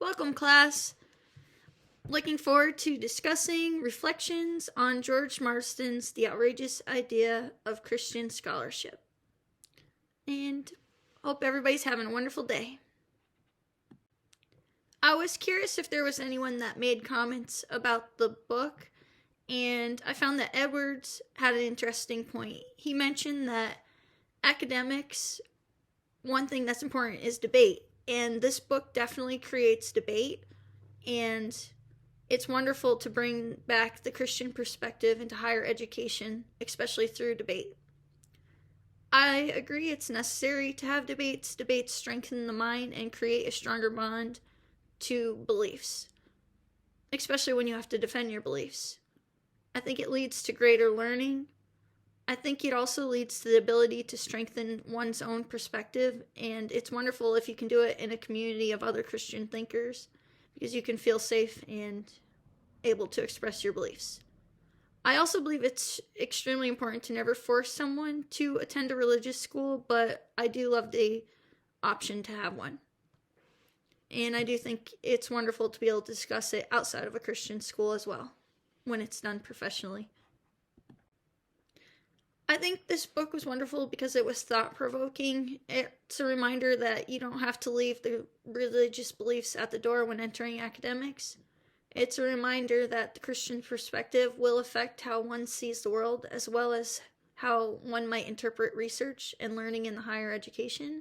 Welcome, class. Looking forward to discussing reflections on George Marsden's The Outrageous Idea of Christian Scholarship. And hope everybody's having a wonderful day. I was curious if there was anyone that made comments about the book, and I found that Edwards had an interesting point. He mentioned that academics, one thing that's important is debate, and this book definitely creates debate, and it's wonderful to bring back the Christian perspective into higher education, especially through debate. I agree it's necessary to have debates. Debates strengthen the mind and create a stronger bond to beliefs, especially when you have to defend your beliefs. I think it leads to greater learning. I think it also leads to the ability to strengthen one's own perspective, and it's wonderful if you can do it in a community of other Christian thinkers, because you can feel safe and able to express your beliefs. I also believe it's extremely important to never force someone to attend a religious school, but I do love the option to have one. And I do think it's wonderful to be able to discuss it outside of a Christian school as well, when it's done professionally. I think this book was wonderful because it was thought-provoking. It's a reminder that you don't have to leave the religious beliefs at the door when entering academics. It's a reminder that the Christian perspective will affect how one sees the world, as well as how one might interpret research and learning in the higher education.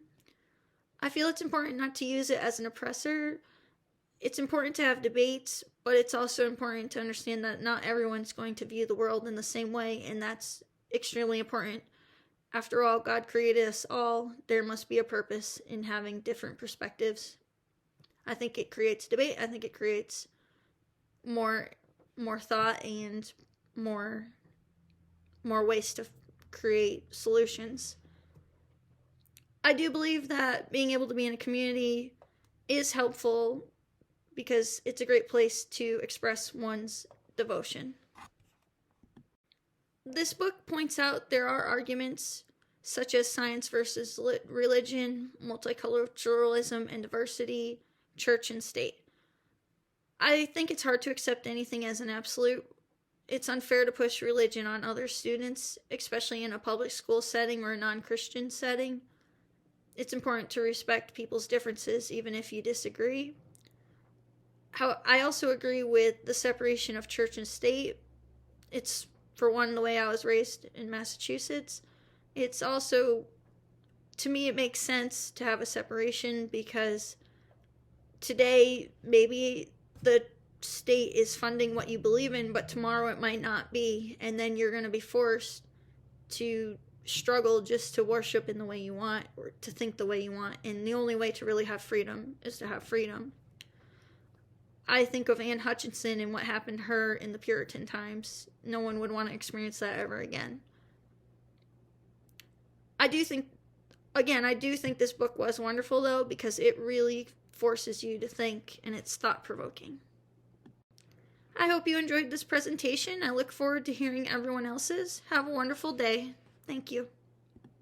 I feel it's important not to use it as an oppressor. It's important to have debates, but it's also important to understand that not everyone's going to view the world in the same way, and that's extremely important. After all, God created us all. There must be a purpose in having different perspectives. I think it creates debate. I think it creates more thought and more ways to create solutions. I do believe that being able to be in a community is helpful because it's a great place to express one's devotion. This book points out there are arguments such as science versus religion, multiculturalism and diversity, church and state. I think it's hard to accept anything as an absolute. It's unfair to push religion on other students, especially in a public school setting or a non-Christian setting. It's important to respect people's differences, even if you disagree. I also agree with the separation of church and state. It's, for one, the way I was raised in Massachusetts. It's also, to me, it makes sense to have a separation because today maybe the state is funding what you believe in, but tomorrow it might not be, and then you're going to be forced to struggle just to worship in the way you want or to think the way you want, and the only way to really have freedom is to have freedom. I think of Anne Hutchinson and what happened to her in the Puritan times. No one would want to experience that ever again. I do think this book was wonderful, though, because it really forces you to think, and it's thought-provoking. I hope you enjoyed this presentation. I look forward to hearing everyone else's. Have a wonderful day. Thank you.